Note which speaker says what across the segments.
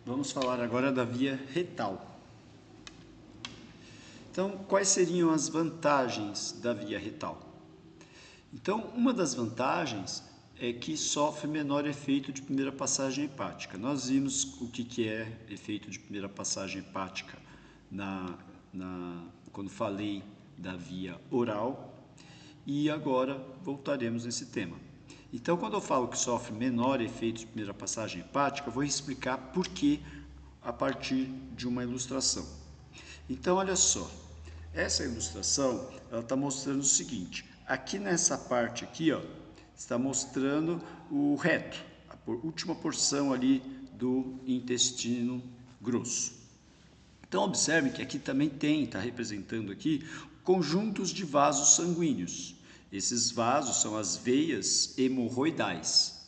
Speaker 1: Vamos falar agora da via retal. Então, quais seriam as vantagens da via retal? Então, uma das vantagens é que sofre menor efeito de primeira passagem hepática. Nós vimos o que é efeito de primeira passagem hepática quando falei da via oral, e agora voltaremos nesse tema. Então, quando eu falo que sofre menor efeito de primeira passagem hepática, eu vou explicar por que a partir de uma ilustração. Então, olha só, essa ilustração ela está mostrando o seguinte: aqui nessa parte aqui, ó, está mostrando o reto, a última porção ali do intestino grosso. Então, observe que aqui também está representando aqui conjuntos de vasos sanguíneos. Esses vasos são as veias hemorroidais.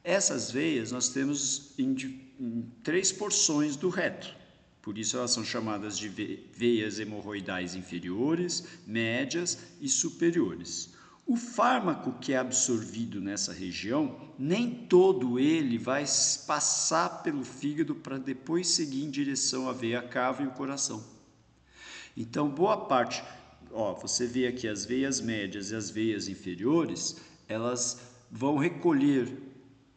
Speaker 1: Essas veias nós temos em 3 porções do reto. Por isso elas são chamadas de veias hemorroidais inferiores, médias e superiores. O fármaco que é absorvido nessa região, nem todo ele vai passar pelo fígado para depois seguir em direção à veia cava e o coração. Então, boa parte, você vê aqui as veias médias e as veias inferiores, elas vão recolher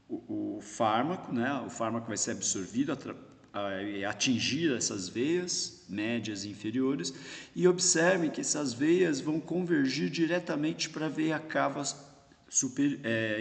Speaker 1: o fármaco, né? O fármaco vai ser absorvido, atingir essas veias médias e inferiores, e observem que essas veias vão convergir diretamente para a veia cava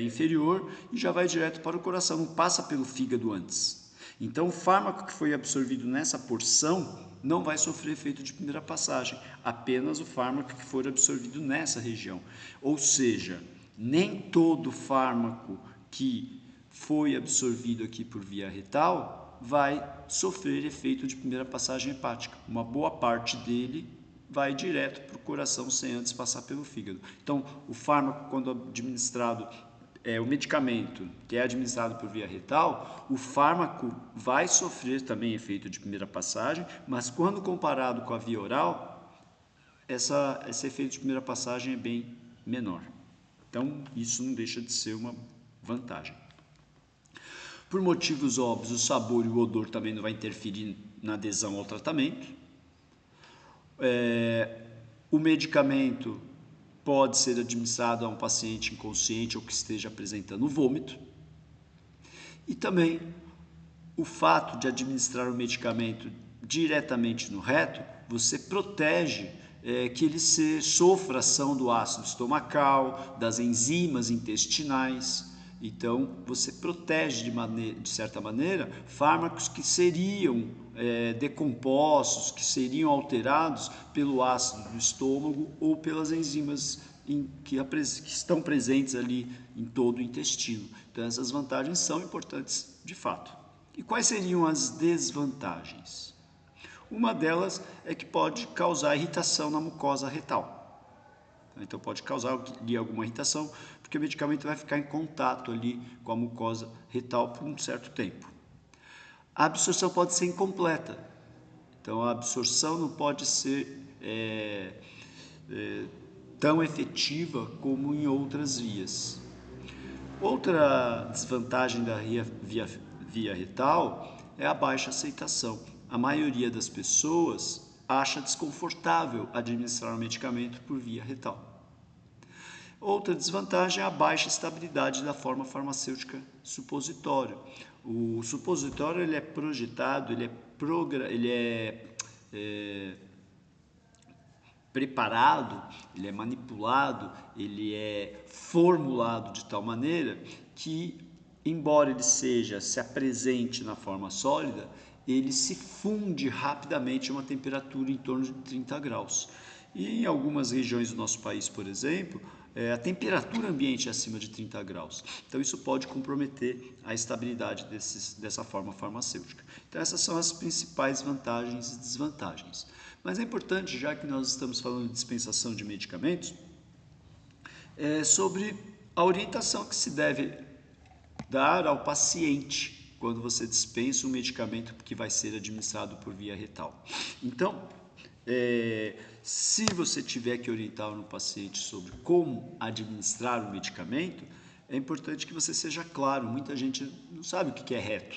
Speaker 1: inferior e já vai direto para o coração, não passa pelo fígado antes. Então, o fármaco que foi absorvido nessa porção não vai sofrer efeito de primeira passagem, apenas o fármaco que for absorvido nessa região. Ou seja, nem todo fármaco que foi absorvido aqui por via retal vai sofrer efeito de primeira passagem hepática. Uma boa parte dele vai direto para o coração sem antes passar pelo fígado. Então, o fármaco, quando administrado, o medicamento que é administrado por via retal, o fármaco vai sofrer também efeito de primeira passagem, mas quando comparado com a via oral, esse efeito de primeira passagem é bem menor. Então, isso não deixa de ser uma vantagem. Por motivos óbvios, o sabor e o odor também não vai interferir na adesão ao tratamento. O medicamento pode ser administrado a um paciente inconsciente ou que esteja apresentando vômito. E também o fato de administrar o medicamento diretamente no reto, você protege que ele sofra ação do ácido estomacal, das enzimas intestinais. Então, você protege de certa maneira fármacos que seriam decompostos, que seriam alterados pelo ácido do estômago ou pelas enzimas que estão presentes ali em todo o intestino. Então, essas vantagens são importantes de fato. E quais seriam as desvantagens? Uma delas é que pode causar irritação na mucosa retal. Então pode causar ali alguma irritação, porque o medicamento vai ficar em contato ali com a mucosa retal por um certo tempo. A absorção pode ser incompleta. Então a absorção não pode ser tão efetiva como em outras vias. Outra desvantagem da via retal é a baixa aceitação. A maioria das pessoas acha desconfortável administrar o medicamento por via retal. Outra desvantagem é a baixa estabilidade da forma farmacêutica supositório. O supositório ele é projetado, ele é preparado, ele é manipulado, ele é formulado de tal maneira que, embora ele se apresente na forma sólida, ele se funde rapidamente a uma temperatura em torno de 30 graus. E em algumas regiões do nosso país, por exemplo, a temperatura ambiente é acima de 30 graus. Então isso pode comprometer a estabilidade dessa forma farmacêutica. Então essas são as principais vantagens e desvantagens. Mas é importante, já que nós estamos falando de dispensação de medicamentos, sobre a orientação que se deve dar ao paciente quando você dispensa um medicamento que vai ser administrado por via retal. Então, se você tiver que orientar no paciente sobre como administrar o medicamento, é importante que você seja claro. Muita gente não sabe o que é reto.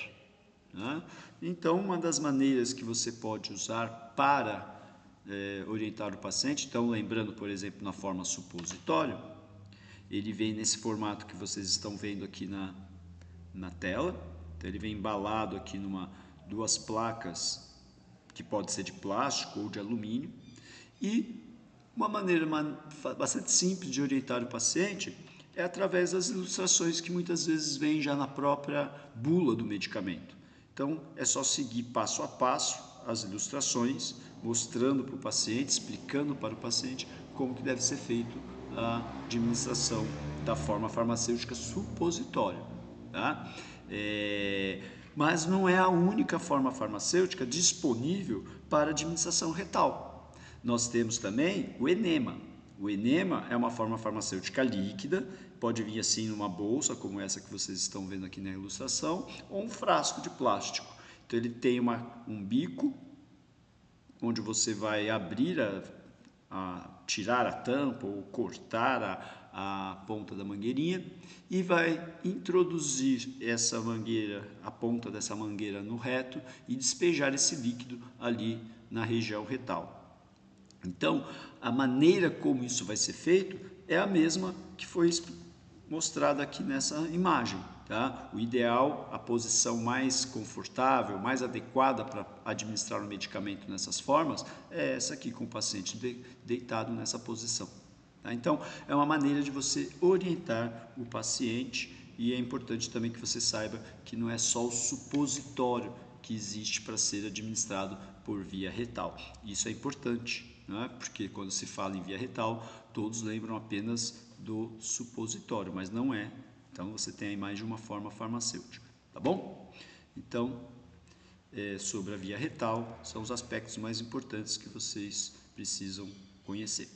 Speaker 1: né? Então, uma das maneiras que você pode usar para orientar o paciente, então lembrando, por exemplo, na forma supositório, ele vem nesse formato que vocês estão vendo aqui na tela. Então, ele vem embalado aqui duas placas que pode ser de plástico ou de alumínio. E uma maneira bastante simples de orientar o paciente é através das ilustrações que muitas vezes vêm já na própria bula do medicamento. Então, é só seguir passo a passo as ilustrações, mostrando para o paciente, explicando para o paciente como que deve ser feito a administração da forma farmacêutica supositória. Tá? Mas não é a única forma farmacêutica disponível para administração retal. Nós temos também o enema. O enema é uma forma farmacêutica líquida, pode vir assim numa bolsa, como essa que vocês estão vendo aqui na ilustração, ou um frasco de plástico. Então ele tem um bico, onde você vai abrir, tirar a tampa ou cortar a ponta da mangueirinha e vai introduzir essa mangueira, a ponta dessa mangueira no reto e despejar esse líquido ali na região retal. Então, a maneira como isso vai ser feito é a mesma que foi mostrada aqui nessa imagem. Tá? O ideal, a posição mais confortável, mais adequada para administrar o medicamento nessas formas é essa aqui, com o paciente deitado nessa posição. Tá? Então, é uma maneira de você orientar o paciente e é importante também que você saiba que não é só o supositório que existe para ser administrado por via retal. Isso é importante. Não é? Porque quando se fala em via retal, todos lembram apenas do supositório, mas não é. Então você tem aí mais de uma forma farmacêutica, tá bom? Então, sobre a via retal, são os aspectos mais importantes que vocês precisam conhecer.